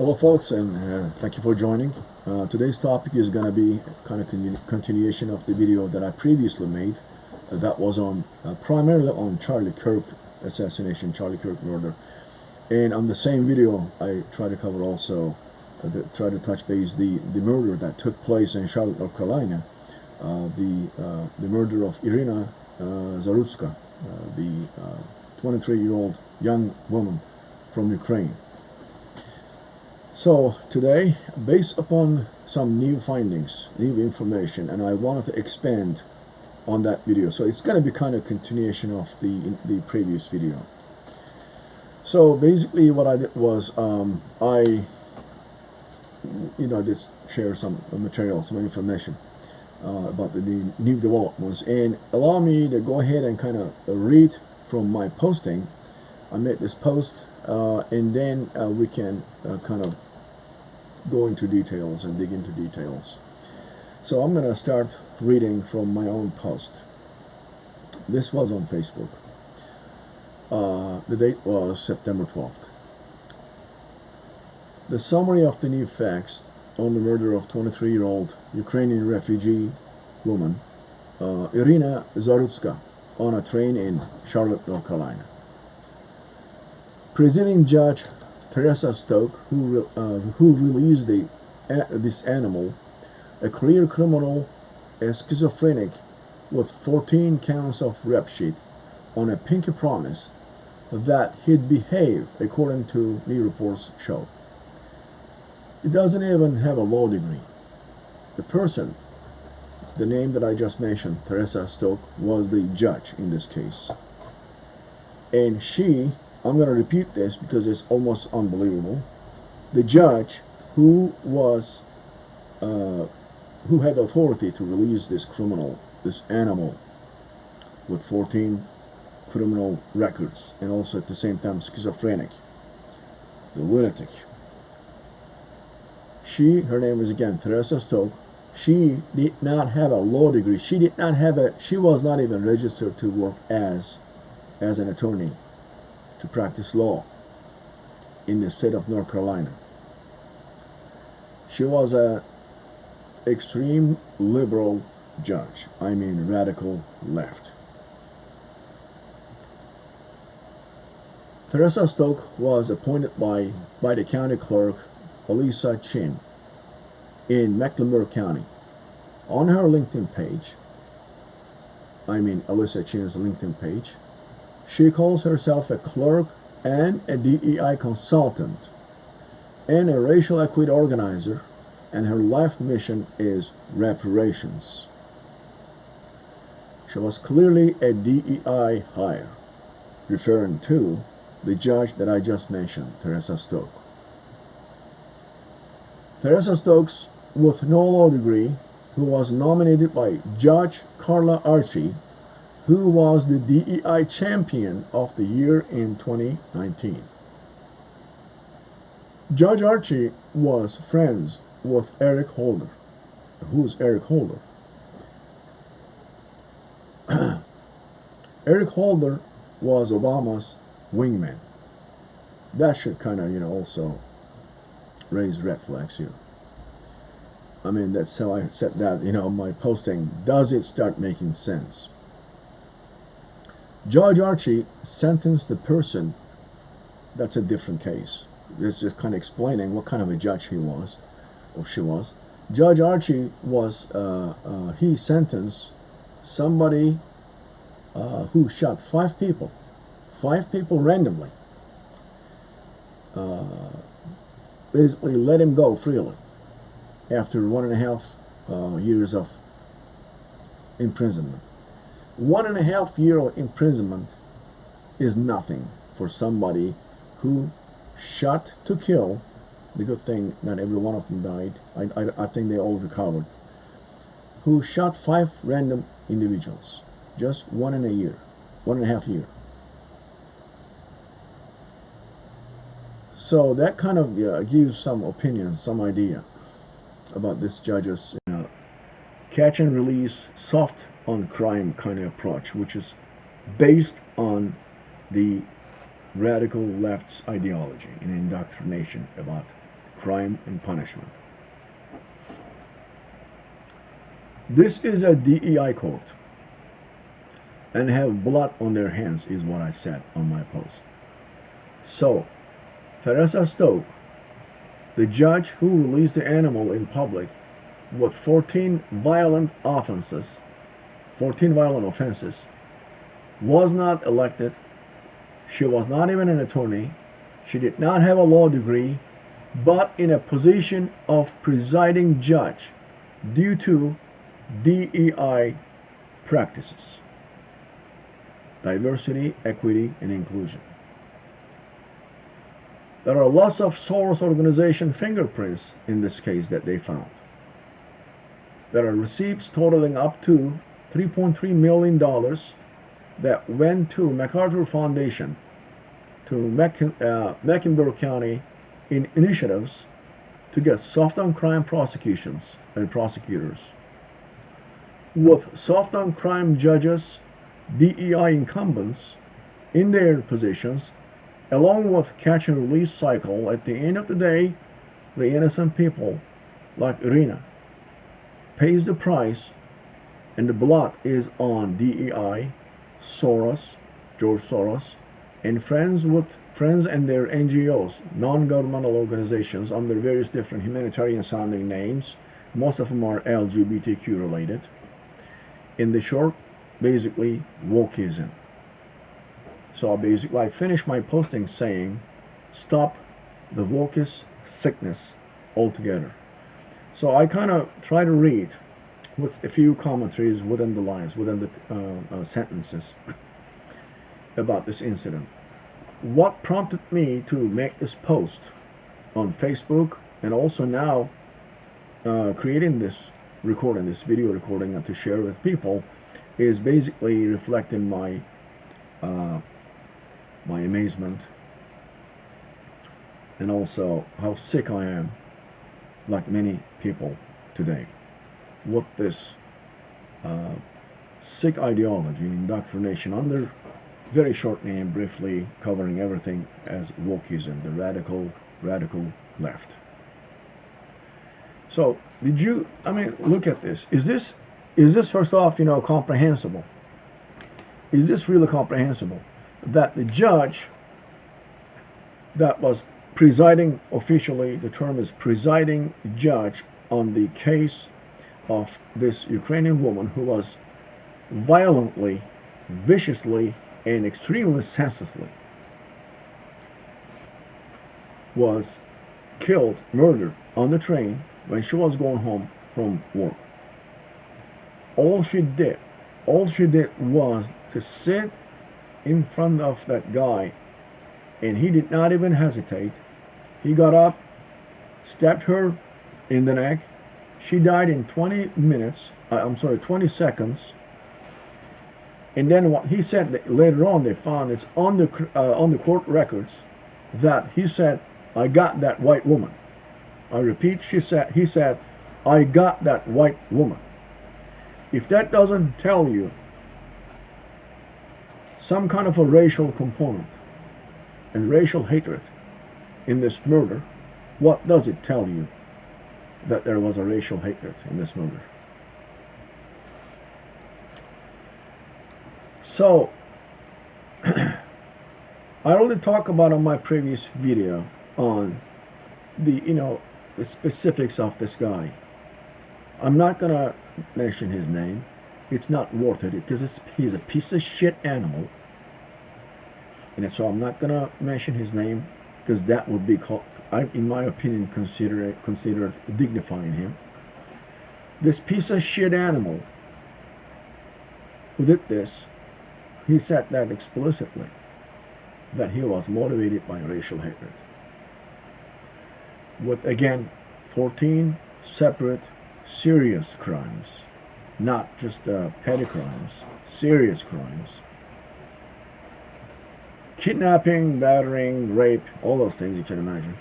Hello folks, and thank you for joining. Today's topic is going to be kind of continuation of the video that I previously made that was on primarily on Charlie Kirk assassination, Charlie Kirk murder. And on the same video I try to cover also try to touch base the murder that took place in Charlotte, North Carolina, the murder of Iryna Zarutska, the 23-year-old young woman from Ukraine. So today, based upon some new findings, new information, and I wanted to expand on that video. So it's going to be kind of continuation of the previous video. So basically what I did was I just share some material, some information about the new developments, and allow me to go ahead and kind of read from my posting. I made this post, and then we can kind of go into details and dig into details. So I'm going to start reading from my own post. This was on Facebook. The date was September 12th. The summary of the new facts on the murder of 23-year-old Ukrainian refugee woman Iryna Zarutska on a train in Charlotte, North Carolina. Presiding Judge Teresa Stoke, who released this animal, a career criminal, a schizophrenic with 14 counts of rap sheet, on a pinky promise that he'd behave according to new reports show. He doesn't even have a law degree. The person, the name that I just mentioned, Teresa Stoke, was the judge in this case. And she, I'm going to repeat this because it's almost unbelievable. The judge who had authority to release this criminal, this animal with 14 criminal records, and also at the same time schizophrenic, the lunatic. Her name is again Teresa Stoke. She did not have a law degree. She was not even registered to work as an attorney, to practice law in the state of North Carolina. She was a extreme liberal judge. I mean radical left. Teresa Stoke was appointed by the county clerk Elisa Chin in Mecklenburg County. On her LinkedIn page, Elisa Chin's LinkedIn page, she calls herself a clerk and a DEI consultant and a racial equity organizer, and her life mission is reparations. She was clearly a DEI hire, referring to the judge that I just mentioned, Teresa Stoke. Teresa Stokes, with no law degree, who was nominated by Judge Carla Archie, who was the DEI champion of the year in 2019. Judge Archie was friends with Eric Holder. Who's Eric Holder? Eric Holder was Obama's wingman. That should kind of, also raise red flags here. That's how I said that, my posting. Does it start making sense? Judge Archie sentenced the person. That's a different case. It's just kind of explaining what kind of a judge he was, or she was. Judge Archie was, he sentenced somebody who shot 5 people randomly. Basically let him go freely after 1.5 years of imprisonment. 1.5 year of imprisonment is nothing for somebody who shot to kill. The good thing not every one of them died. I think they all recovered. Who shot 5 random individuals, just 1.5 year. So that kind of gives some opinion, some idea about this judge's catch and release, soft on crime kind of approach, which is based on the radical left's ideology and indoctrination about crime and punishment. This is a DEI court and have blood on their hands, is what I said on my post. So, Teresa Stoke, the judge who released the animal in public with 14 violent offenses, was not elected. She was not even an attorney. She did not have a law degree, but in a position of presiding judge due to DEI practices. Diversity, equity, and inclusion. There are lots of Soros organization fingerprints in this case that they found. There are receipts totaling up to $3.3 million that went to MacArthur Foundation, to Mecklenburg County in initiatives to get soft on crime prosecutions and prosecutors. With soft on crime judges, DEI incumbents in their positions, along with catch and release cycle, at the end of the day, the innocent people like Iryna pays the price, and the blood is on DEI, Soros, George Soros, and friends and their NGOs, non-governmental organizations under various different humanitarian sounding names. Most of them are LGBTQ related. In the short, basically, wokeism. So basically, I finished my posting saying, stop the wokeist sickness altogether. So I kind of try to read with a few commentaries within the lines, within the sentences about this incident. What prompted me to make this post on Facebook, and also now creating this recording, this video recording, to share with people, is basically reflecting my my amazement, and also how sick I am, like many people today, with this sick ideology, indoctrination, under very short name, briefly covering everything as wokeism, the radical left. So look at this. Is this first off, comprehensible? Is this really comprehensible? That the judge that was presiding officially, the term is presiding judge, on the case of this Ukrainian woman who was violently, viciously, and extremely senselessly was killed, murdered on the train when she was going home from work. All she did was to sit in front of that guy, and he did not even hesitate. He got up, stabbed her in the neck. She died in 20 seconds. And then what he said that later on, they found it's on the court records, that he said, "I got that white woman." I repeat, he said, "I got that white woman." If that doesn't tell you some kind of a racial component and racial hatred in this murder, what does it tell you that there was a racial hatred in this murder? So, I already talked about on my previous video on the specifics of this guy. I'm not gonna mention his name. It's not worth it, because he's a piece of shit animal. And so I'm not gonna mention his name, because that would be called, in my opinion, considered dignifying him. This piece of shit animal who did this, he said that explicitly, that he was motivated by racial hatred. With, again, 14 separate serious crimes, not just petty crimes, serious crimes. Kidnapping, battering, rape, all those things you can imagine.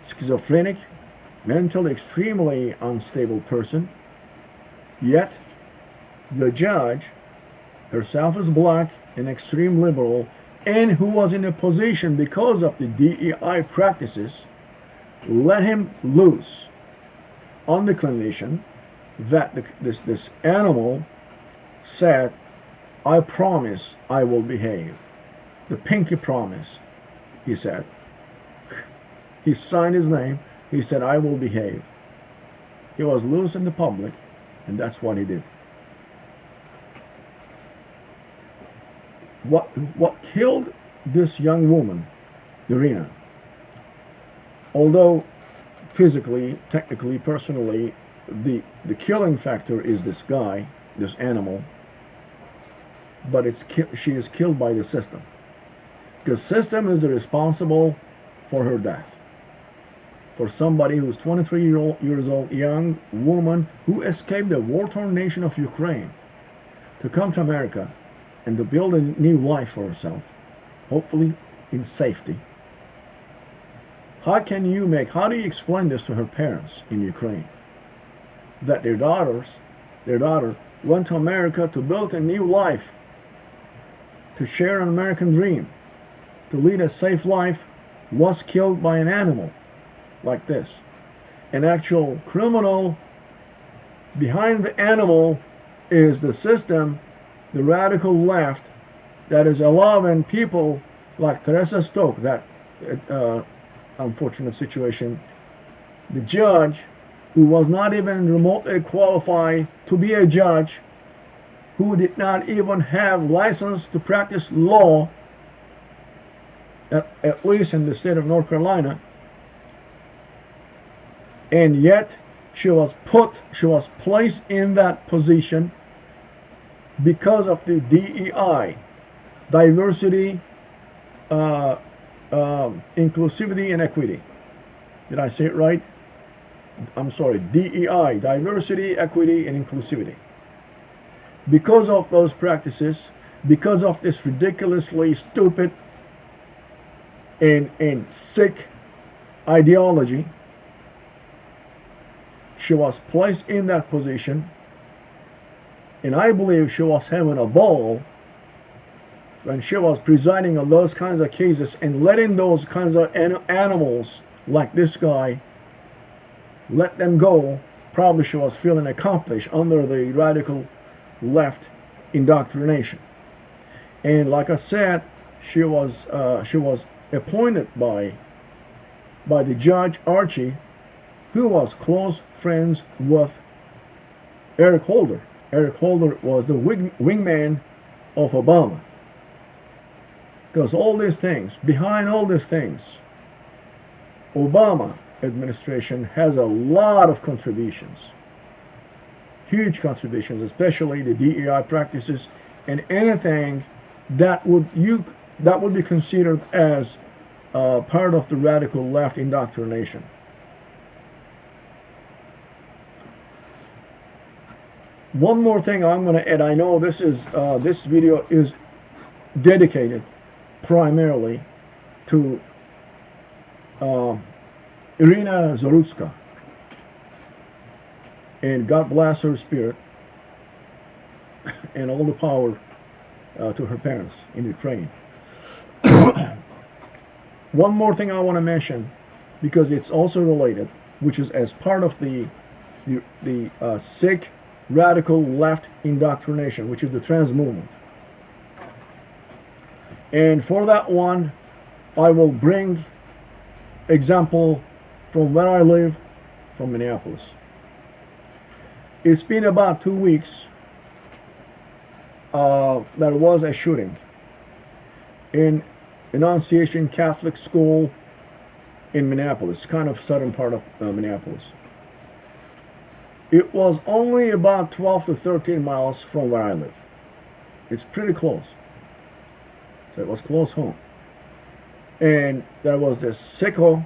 Schizophrenic, mentally extremely unstable person, yet the judge herself is black and extreme liberal, and who was in a position because of the DEI practices, let him loose on the condition that this animal said, I promise I will behave. The pinky promise, he said. He signed his name. He said, I will behave. He was loose in the public, and that's what he did. What killed this young woman, Iryna, although physically, technically, personally, the killing factor is this guy, this animal, but she is killed by the system. The system is responsible for her death. For somebody who's 23 years old, young woman who escaped the war-torn nation of Ukraine to come to America and to build a new life for herself, hopefully in safety. How do you explain this to her parents in Ukraine? That their daughter went to America to build a new life, to share an American dream, to lead a safe life, was killed by an animal like this. An actual criminal behind the animal is the system, the radical left, that is allowing people like Teresa Stoke, that unfortunate situation, the judge who was not even remotely qualified to be a judge, who did not even have license to practice law, at least in the state of North Carolina, and yet she was placed in that position because of the DEI, diversity, inclusivity, and equity. Did I say it right? I'm sorry, DEI, diversity, equity, and inclusivity. Because of those practices, because of this ridiculously stupid and sick ideology, she was placed in that position, and I believe she was having a ball when she was presiding on those kinds of cases and letting those kinds of animals like this guy, let them go. Probably she was feeling accomplished under the radical left indoctrination. And like I said, she was appointed by the judge Archie, who was close friends with Eric Holder. Eric Holder was the wingman of Obama. Because all these things, behind all these things, Obama administration has a lot of contributions, huge contributions, especially the DEI practices and anything that would be considered as part of the radical left indoctrination. One more thing I'm going to add. I know this video is dedicated primarily to Iryna Zarutska, and God bless her spirit and all the power to her parents in Ukraine. One more thing I want to mention, because it's also related, which is as part of the sick radical left indoctrination, which is the trans movement. And for that one, I will bring example from where I live, from Minneapolis. It's been about 2 weeks there was a shooting in Annunciation Catholic School in Minneapolis, kind of southern part of Minneapolis. It was only about 12 to 13 miles from where I live. It's pretty close. So it was close home. And there was this sicko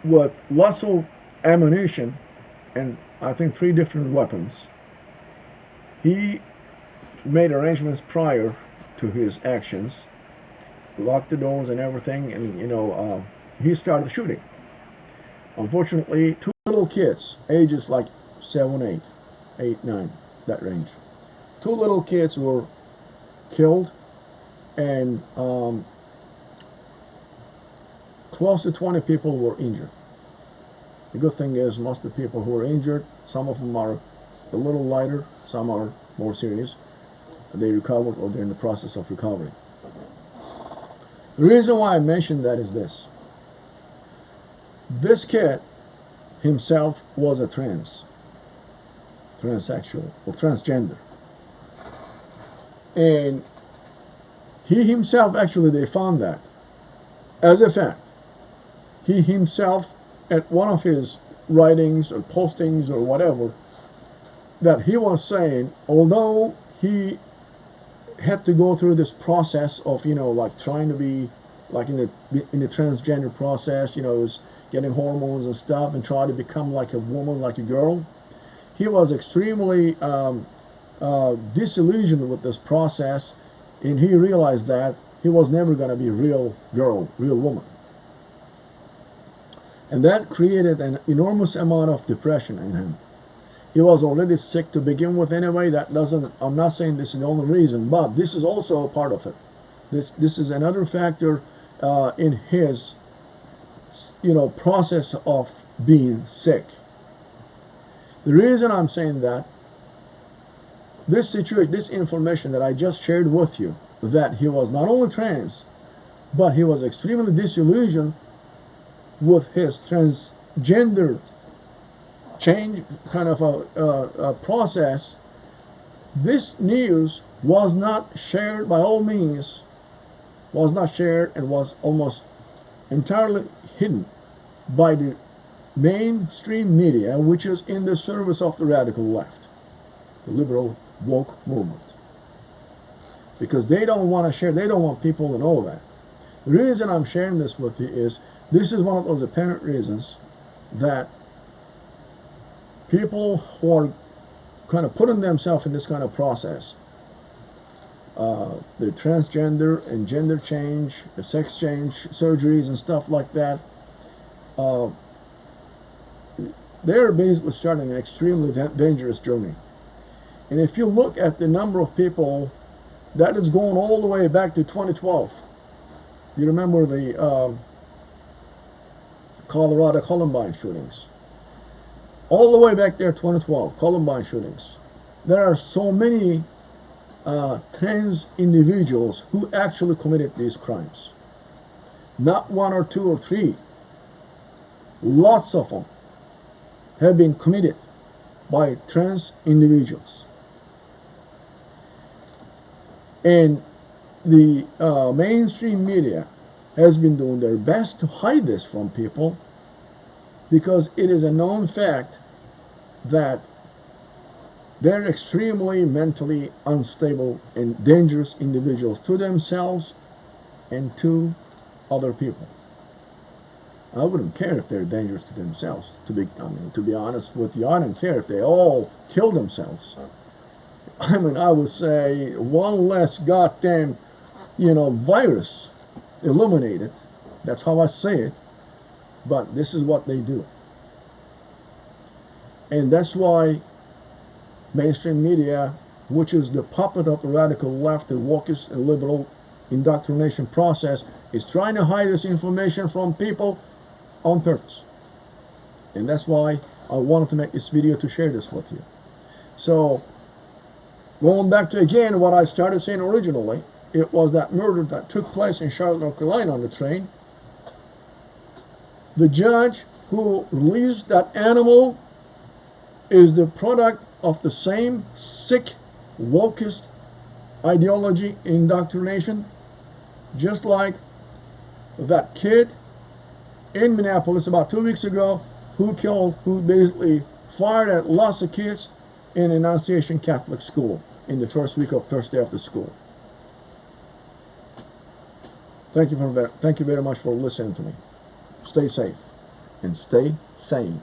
with lots of ammunition and I think 3 different weapons. He made arrangements prior to his actions, locked the doors and everything, and he started shooting. Unfortunately, 2 little kids, ages like 7, 8, 9, that range. 2 little kids were killed and close to 20 people were injured. The good thing is most of the people who were injured, some of them are a little lighter, some are more serious. They recovered or they're in the process of recovery. The reason why I mentioned that is this. This kid himself was a transsexual or transgender. And he himself, actually they found that as a fact. He himself, at one of his writings or postings or whatever, that he was saying, although he had to go through this process of, like trying to be like in the transgender process, was getting hormones and stuff and try to become like a woman, like a girl. He was extremely disillusioned with this process, and he realized that he was never going to be a real girl, real woman. And that created an enormous amount of depression in him. He was already sick to begin with anyway. I'm not saying this is the only reason, but this is also a part of it. This is another factor in his, process of being sick. The reason I'm saying that, this situation, this information that I just shared with you, that he was not only trans, but he was extremely disillusioned with his transgender change kind of a process. This news was not shared by all means, was not shared, and was almost entirely hidden by the mainstream media, which is in the service of the radical left, the liberal woke movement, because they don't want to share, they don't want people to know that. The reason I'm sharing this with you is this is one of those apparent reasons that people who are kind of putting themselves in this kind of process, the transgender and gender change, the sex change surgeries and stuff like that, they're basically starting an extremely dangerous journey. And if you look at the number of people, that is going all the way back to 2012. You remember the Colorado Columbine shootings. All the way back there, 2012, Columbine shootings. There are so many trans individuals who actually committed these crimes. Not one or two or three. Lots of them have been committed by trans individuals. And the mainstream media has been doing their best to hide this from people, because it is a known fact that they're extremely mentally unstable and dangerous individuals to themselves and to other people. I wouldn't care if they're dangerous to themselves. To be honest with you, I don't care if they all kill themselves. I would say one less goddamn, virus eliminated. That's how I say it. But this is what they do. And that's why mainstream media, which is the puppet of the radical left, the wokeist and liberal indoctrination process, is trying to hide this information from people on purpose. And that's why I wanted to make this video, to share this with you. So, going back to again what I started saying originally, it was that murder that took place in Charlotte, North Carolina on the train. The judge who released that animal is the product of the same sick, wokeist ideology, indoctrination, just like that kid in Minneapolis about 2 weeks ago who basically fired at lots of kids in Annunciation Catholic School in the first day of the school. Thank you very much for listening to me. Stay safe and stay sane.